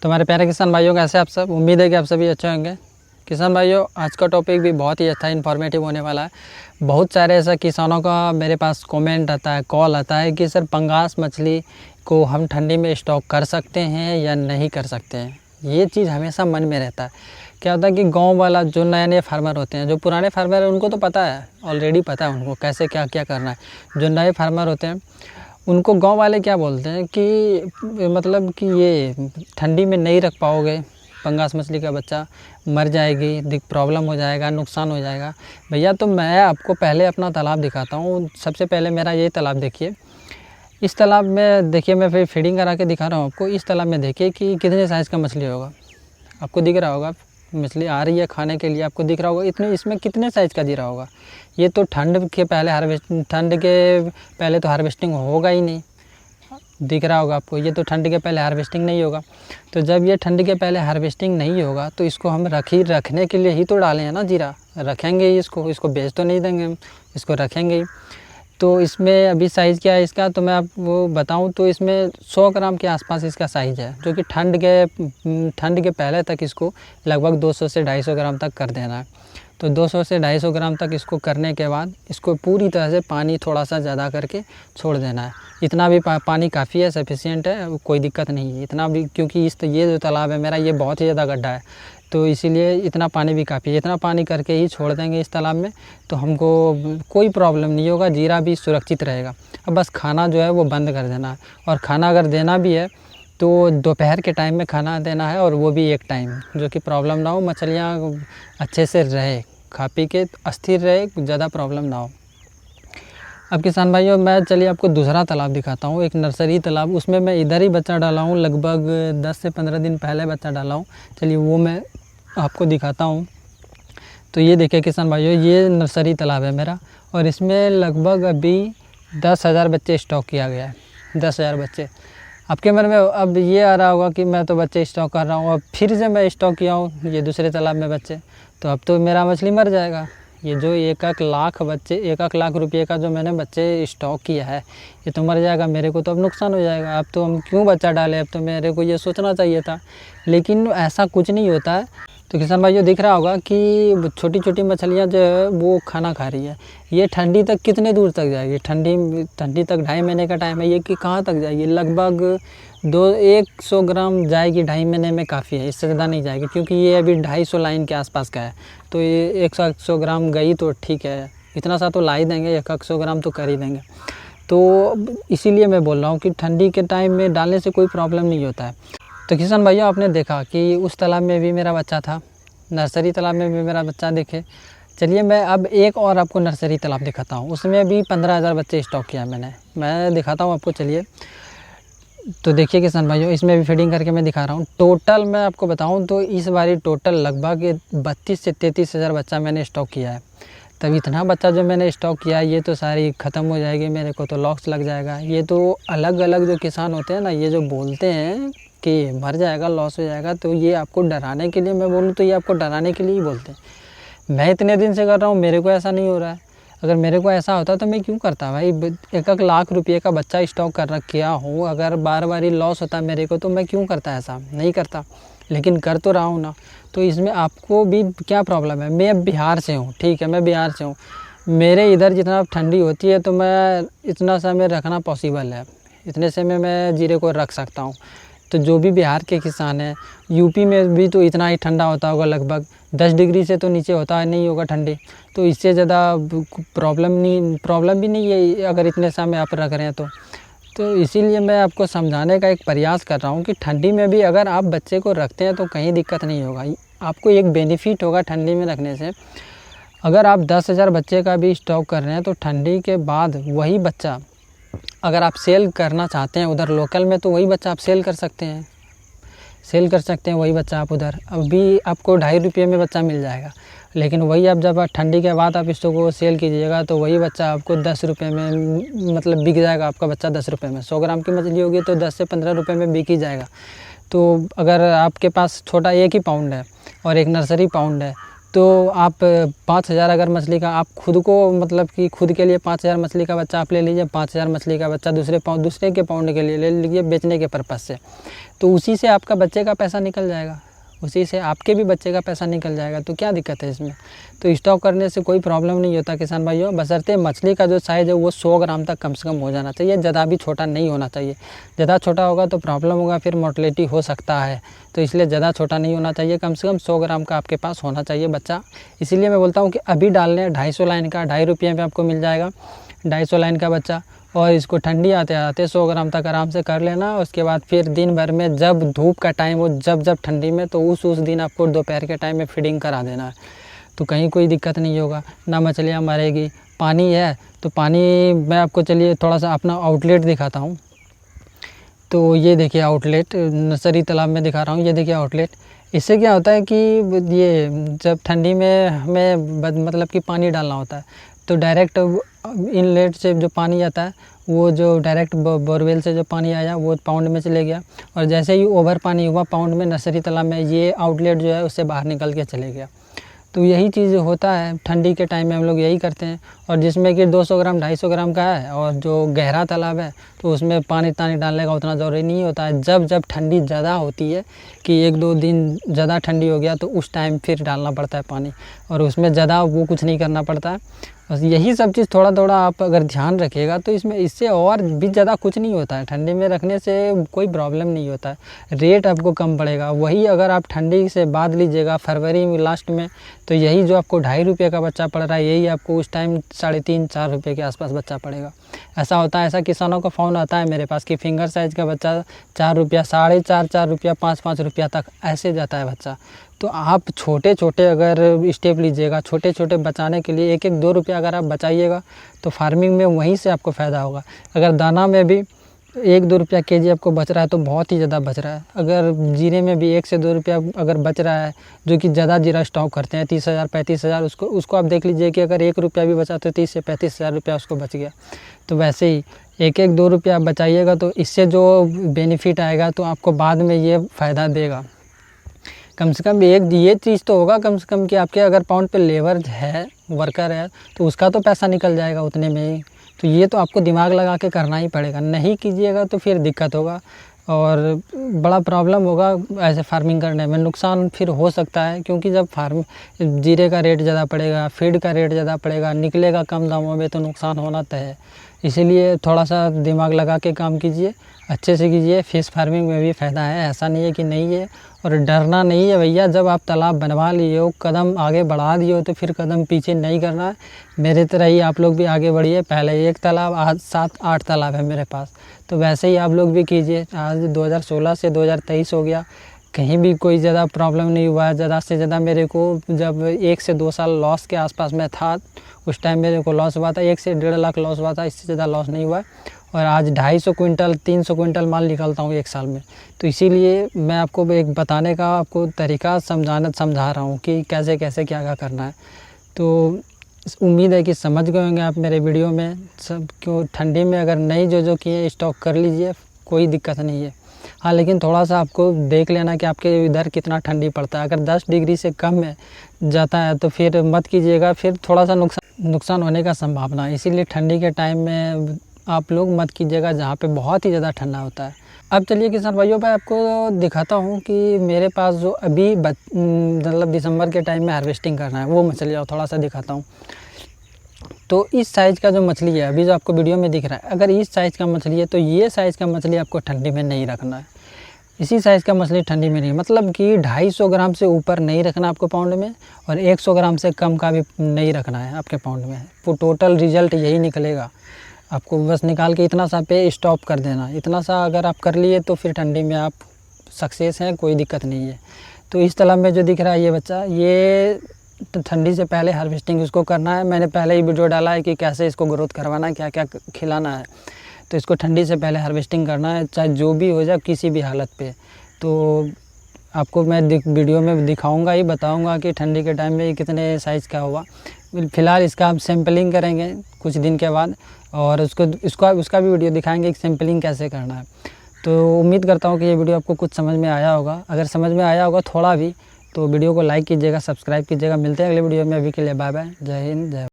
तो हमारे प्यारे किसान भाइयों, कैसे आप सब? उम्मीद है कि आप सभी अच्छे होंगे। किसान भाइयों, आज का टॉपिक भी बहुत ही अच्छा इन्फॉर्मेटिव होने वाला है। बहुत सारे ऐसा किसानों का मेरे पास कमेंट आता है, कॉल आता है कि सर पंगास मछली को हम ठंडी में स्टॉक कर सकते हैं या नहीं कर सकते हैं। ये चीज़ हमेशा मन में रहता है। क्या होता है कि गांव वाला जो नए नए फार्मर होते हैं, जो पुराने फार्मर हैं उनको तो पता है, ऑलरेडी पता है उनको कैसे क्या क्या करना है। जो नए फार्मर होते हैं उनको गांव वाले क्या बोलते हैं कि मतलब कि ये ठंडी में नहीं रख पाओगे, पंगास मछली का बच्चा मर जाएगी, प्रॉब्लम हो जाएगा, नुकसान हो जाएगा। भैया तो मैं आपको पहले अपना तालाब दिखाता हूँ। सबसे पहले मेरा ये तालाब देखिए। इस तालाब में देखिए, मैं फिर फीडिंग करा के दिखा रहा हूँ आपको। इस तालाब में देखिए कि कितने साइज़ का मछली होगा। आपको दिख रहा होगा, मछली आ रही है खाने के लिए, आपको दिख रहा होगा इतने इसमें कितने साइज़ का दिख रहा होगा। ये तो ठंड के पहले तो हार्वेस्टिंग होगा ही नहीं। दिख रहा होगा आपको, ये तो ठंड के पहले हार्वेस्टिंग नहीं होगा। तो जब ये ठंड के पहले हार्वेस्टिंग नहीं होगा तो इसको हम रखने के लिए ही तो डाले हैं ना जीरा। रखेंगे ही इसको बेच तो नहीं देंगे हम, इसको रखेंगे ही। तो इसमें अभी साइज़ क्या है इसका, तो मैं आपको बताऊं तो इसमें 100 ग्राम के आसपास इसका साइज़ है, जो कि ठंड के पहले तक इसको लगभग 200 से 250 ग्राम तक कर देना है। तो 200 से 250 ग्राम तक इसको करने के बाद इसको पूरी तरह से पानी थोड़ा सा ज़्यादा करके छोड़ देना है। इतना भी पानी काफ़ी है, सफिशिएंट है, कोई दिक्कत नहीं है इतना भी, क्योंकि ये जो तालाब है मेरा, ये बहुत ही ज़्यादा गड्ढा है, तो इसीलिए इतना पानी भी काफ़ी है। इतना पानी करके ही छोड़ देंगे इस तालाब में, तो हमको कोई प्रॉब्लम नहीं होगा, जीरा भी सुरक्षित रहेगा। अब बस खाना जो है वो बंद कर देना है, और खाना अगर देना भी है तो दोपहर के टाइम में खाना देना है, और वो भी एक टाइम, जो कि प्रॉब्लम ना हो, मछलियाँ अच्छे से रहे, खा पी के अस्थिर रहे, ज़्यादा प्रॉब्लम ना हो। अब किसान भाइयों, मैं चलिए आपको दूसरा तालाब दिखाता हूँ, एक नर्सरी तालाब। उसमें मैं इधर ही बच्चा डाला हूँ, लगभग 10 से 15 दिन पहले बच्चा डाला हूँ। चलिए वो मैं आपको दिखाता हूँ। तो ये देखिए किसान भाइयों, ये नर्सरी तालाब है मेरा, और इसमें लगभग अभी 10,000 बच्चे स्टॉक किया गया है। 10,000 बच्चे। आपके मन में अब ये आ रहा होगा कि मैं तो बच्चे स्टॉक कर रहा हूँ, अब फिर से मैं स्टॉक किया हूँ ये दूसरे तालाब में बच्चे, तो अब तो मेरा मछली मर जाएगा। ये जो 1-1 लाख बच्चे, 1-1 लाख रुपये का जो मैंने बच्चे स्टॉक किया है, ये तो मर जाएगा, मेरे को तो अब नुकसान हो जाएगा। अब तो हम क्यों बच्चा डालें, अब तो मेरे को ये सोचना चाहिए था, लेकिन ऐसा कुछ नहीं होता है। तो किसान भाइयों, दिख रहा होगा कि छोटी छोटी मछलियाँ जो है वो खाना खा रही है। ये ठंडी तक कितने दूर तक जाएगी? ठंडी तक 2.5 महीने का टाइम है, ये कि कहाँ तक जाएगी? लगभग 100 ग्राम जाएगी, 2.5 महीने में काफ़ी है, इससे ज़्यादा नहीं जाएगी, क्योंकि ये अभी 250 लाइन के आसपास का है। तो ये 100 ग्राम गई तो ठीक है, इतना सा तो ला ही देंगे, 100 ग्राम तो कर ही देंगे। तो इसीलिए मैं बोल रहा हूँ कि ठंडी के टाइम में डालने से कोई प्रॉब्लम नहीं होता है। तो किसान भैया, आपने देखा कि उस तालाब में भी मेरा बच्चा था, नर्सरी तालाब में भी मेरा बच्चा देखे। चलिए मैं अब एक और आपको नर्सरी तालाब दिखाता हूँ, उसमें भी 15,000 बच्चे स्टॉक किया मैं दिखाता हूँ आपको। चलिए तो देखिए किसान भाइयों, इसमें भी फीडिंग करके मैं दिखा रहा हूँ। टोटल मैं आपको बताऊँ तो इस बारी टोटल लगभग 32 से 33,000 बच्चा मैंने स्टॉक किया है। तब इतना बच्चा जो मैंने स्टॉक किया है, ये तो सारी ख़त्म हो जाएगी, मेरे को तो लॉस लग जाएगा। ये तो अलग अलग जो किसान होते हैं ना, ये जो बोलते हैं कि मर जाएगा, लॉस हो जाएगा, तो ये आपको डराने के लिए, मैं बोलूँ तो ये आपको डराने के लिए ही बोलते हैं। मैं इतने दिन से कर रहा हूँ, मेरे को ऐसा नहीं हो रहा है। अगर मेरे को ऐसा होता तो मैं क्यों करता भाई? 1-1 लाख रुपये का बच्चा स्टॉक कर किया हूँ, अगर बार बार ही लॉस होता मेरे को तो मैं क्यों करता? ऐसा नहीं करता, लेकिन कर तो रहा हूँ ना। तो इसमें आपको भी क्या प्रॉब्लम है? मैं बिहार से हूँ, ठीक है, मैं बिहार से हूँ। मेरे इधर जितना ठंडी होती है तो मैं इतना समय रखना पॉसिबल है, इतने समय मैं जीरे को रख सकता हूँ। तो जो भी बिहार के किसान हैं, यूपी में भी तो इतना ही ठंडा होता होगा, लगभग 10 डिग्री से तो नीचे होता नहीं होगा ठंडी, तो इससे ज़्यादा प्रॉब्लम भी नहीं है अगर इतने समय आप रख रहे हैं तो इसीलिए मैं आपको समझाने का एक प्रयास कर रहा हूँ कि ठंडी में भी अगर आप बच्चे को रखते हैं तो कहीं दिक्कत नहीं होगा। आपको एक बेनिफिट होगा ठंडी में रखने से। अगर आप 10,000 बच्चे का भी स्टॉक कर रहे हैं तो ठंडी के बाद वही बच्चा अगर आप सेल करना चाहते हैं उधर लोकल में, तो वही बच्चा आप सेल कर सकते हैं वही बच्चा आप उधर। अभी आपको 2.5 रुपये में बच्चा मिल जाएगा, लेकिन वही आप जब ठंडी के बाद आप इसको सेल कीजिएगा तो वही बच्चा आपको 10 रुपये में मतलब बिक जाएगा। आपका बच्चा 10 रुपये में, 100 ग्राम की मछली होगी तो 10 से 15 रुपये में बिक ही जाएगा। तो अगर आपके पास छोटा 1 ही पाउंड है और एक नर्सरी पाउंड है, तो आप 5,000 अगर मछली का आप खुद को मतलब कि खुद के लिए 5,000 मछली का बच्चा आप ले लीजिए, 5,000 मछली का बच्चा दूसरे के पाउंड के लिए ले लीजिए बेचने के पर्पज़ से, तो उसी से आपका बच्चे का पैसा निकल जाएगा, उसी से आपके भी बच्चे का पैसा निकल जाएगा। तो क्या दिक्कत है इसमें? तो स्टॉक करने से कोई प्रॉब्लम नहीं होता किसान भाइयों, बशर्ते मछली का जो साइज़ है वो 100 ग्राम तक कम से कम हो जाना चाहिए, ज़्यादा भी छोटा नहीं होना चाहिए। ज़्यादा छोटा होगा तो प्रॉब्लम होगा, फिर मोर्टेलिटी हो सकता है, तो इसलिए ज़्यादा छोटा नहीं होना चाहिए, कम से कम 100 ग्राम का आपके पास होना चाहिए बच्चा। इसीलिए मैं बोलता हूँ कि अभी डाल लें 250 लाइन का, ₹2.5 में आपको मिल जाएगा 250 लाइन का बच्चा, और इसको ठंडी आते आते 100 ग्राम तक आराम से कर लेना। उसके बाद फिर दिन भर में जब धूप का टाइम हो, जब ठंडी में, तो उस दिन आपको दोपहर के टाइम में फीडिंग करा देना है, तो कहीं कोई दिक्कत नहीं होगा, ना मछलियाँ मरेगी। पानी है तो पानी मैं आपको चलिए थोड़ा सा अपना आउटलेट दिखाता हूँ। तो ये देखिए आउटलेट नर्सरी तालाब में दिखा रहा हूँ, ये देखिए आउटलेट। इससे क्या होता है कि ये जब ठंडी में हमें मतलब कि पानी डालना होता है, तो डायरेक्ट इनलेट से जो पानी आता है वो जो डायरेक्ट बोरवेल से जो पानी आया वो पाउंड में चले गया, और जैसे ही ओवर पानी हुआ पाउंड में नर्सरी तालाब में, ये आउटलेट जो है उससे बाहर निकल के चले गया। तो यही चीज़ होता है ठंडी के टाइम में, हम लोग यही करते हैं। और जिसमें कि 200 ग्राम 250 ग्राम का है, और जो गहरा तालाब है तो उसमें पानी डालने का उतना ज़रूरी नहीं होता है। जब ठंडी ज़्यादा होती है कि 1-2 दिन ज़्यादा ठंडी हो गया तो उस टाइम फिर डालना पड़ता है पानी, और उसमें ज़्यादा वो कुछ नहीं करना पड़ता है। बस यही सब चीज़ थोड़ा आप अगर ध्यान रखिएगा तो इसमें इससे और भी ज़्यादा कुछ नहीं होता है। ठंडी में रखने से कोई प्रॉब्लम नहीं होता है, रेट आपको कम पड़ेगा। वही अगर आप ठंडी से बाद लीजिएगा फरवरी में लास्ट में, तो यही जो आपको ₹2.5 का बच्चा पड़ रहा है, यही आपको उस टाइम ₹3.5-4 के आसपास बच्चा पड़ेगा। ऐसा होता है, ऐसा किसानों का फ़ोन आता है मेरे पास कि फिंगर साइज़ का बच्चा ₹4, ₹4.5, ₹5 तक ऐसे जाता है बच्चा। तो आप छोटे अगर स्टेप लीजिएगा, छोटे बचाने के लिए 1-1 ₹2 अगर आप बचाइएगा तो फार्मिंग में वहीं से आपको फ़ायदा होगा। अगर दाना में भी ₹1-2 केजी आपको बच रहा है तो बहुत ही ज़्यादा बच रहा है। अगर जीरे में भी ₹1 से ₹2 अगर बच रहा है, जो कि ज़्यादा जीरा स्टॉक करते हैं 30,000 35,000, उसको आप देख लीजिए कि अगर ₹1 भी बचा तो 30 से 35,000 रुपया उसको बच गया। तो वैसे ही 1-1 ₹2 आप बचाइएगा तो इससे जो बेनिफिट आएगा तो आपको बाद में ये फ़ायदा देगा। कम से कम एक ये चीज़ तो होगा कम से कम कि आपके अगर पाउंड पे लेबर है, वर्कर है, तो उसका तो पैसा निकल जाएगा उतने में ही। तो ये तो आपको दिमाग लगा के करना ही पड़ेगा, नहीं कीजिएगा तो फिर दिक्कत होगा और बड़ा प्रॉब्लम होगा। ऐसे फार्मिंग करने में नुकसान फिर हो सकता है, क्योंकि जब जीरे का रेट ज़्यादा पड़ेगा, फीड का रेट ज़्यादा पड़ेगा, निकलेगा कम दामों में, तो नुकसान होना तय है। इसीलिए थोड़ा सा दिमाग लगा के काम कीजिए, अच्छे से कीजिए। फिश फार्मिंग में भी फ़ायदा है, ऐसा नहीं है कि नहीं है, और डरना नहीं है भैया। जब आप तालाब बनवा लिए हो, कदम आगे बढ़ा दिए हो, तो फिर कदम पीछे नहीं करना है। मेरे तरह ही आप लोग भी आगे बढ़िए। पहले 1 तालाब, आज 7-8 तालाब है मेरे पास, तो वैसे ही आप लोग भी कीजिए। आज 2016 से 2023 हो गया, कहीं भी कोई ज़्यादा प्रॉब्लम नहीं हुआ है। ज़्यादा से ज़्यादा मेरे को जब 1 से 2 साल लॉस के आसपास में था, उस टाइम मेरे को लॉस हुआ था, 1 से 1.5 लाख लॉस हुआ था, इससे ज़्यादा लॉस नहीं हुआ। और आज 250 क्विंटल 300 क्विंटल माल निकालता हूँ 1 साल में। तो इसीलिए मैं आपको एक बताने का आपको तरीका समझा रहा हूँ कि कैसे कैसे क्या करना है। तो उम्मीद है कि समझ गए होंगे आप मेरे वीडियो में सब। क्यों ठंडी में अगर नहीं जो किए स्टॉक कर लीजिए, कोई दिक्कत नहीं है। हाँ, लेकिन थोड़ा सा आपको देख लेना कि आपके इधर कितना ठंडी पड़ता है। अगर 10 डिग्री से कम में जाता है तो फिर मत कीजिएगा, फिर थोड़ा सा नुकसान होने का संभावना है। इसीलिए ठंडी के टाइम में आप लोग मत कीजिएगा जहाँ पे बहुत ही ज़्यादा ठंडा होता है। अब चलिए किसान भाइयों, मैं आपको दिखाता हूँ कि मेरे पास जो अभी मतलब दिसंबर के टाइम में हार्वेस्टिंग करना है वो मछलियाँ थोड़ा सा दिखाता हूँ। तो इस साइज़ का जो मछली है अभी जो आपको वीडियो में दिख रहा है, अगर इस साइज़ का मछली है तो ये साइज़ का मछली आपको ठंडी में नहीं रखना है। इसी साइज़ का मछली ठंडी में नहीं, मतलब कि 250 ग्राम से ऊपर नहीं रखना आपको पाउंड में, और 100 ग्राम से कम का भी नहीं रखना है आपके पाउंड में। वो टोटल रिजल्ट यही निकलेगा। आपको बस निकाल के इतना सा पे स्टॉप कर देना। इतना सा अगर आप कर लिए तो फिर ठंडी में आप सक्सेस हैं, कोई दिक्कत नहीं है। तो इस तालाब में जो दिख रहा है ये बच्चा, ये ठंडी से पहले हार्वेस्टिंग इसको करना है। मैंने पहले ही वीडियो डाला है कि कैसे इसको ग्रोथ करवाना है, क्या क्या खिलाना है। तो इसको ठंडी से पहले हार्वेस्टिंग करना है, चाहे जो भी हो जाए किसी भी हालत पे। तो आपको मैं वीडियो में दिखाऊंगा ही, बताऊंगा कि ठंडी के टाइम में कितने साइज़ का हुआ। फ़िलहाल इसका हम सैम्पलिंग करेंगे कुछ दिन के बाद, और उसका भी वीडियो दिखाएंगे कि सैम्पलिंग कैसे करना है। तो उम्मीद करता हूँ कि ये वीडियो आपको कुछ समझ में आया होगा। अगर समझ में आया होगा थोड़ा भी, तो वीडियो को लाइक कीजिएगा, सब्सक्राइब कीजिएगा। मिलते हैं अगले वीडियो में, अभी के लिए बाय बाय, जय हिंद जय।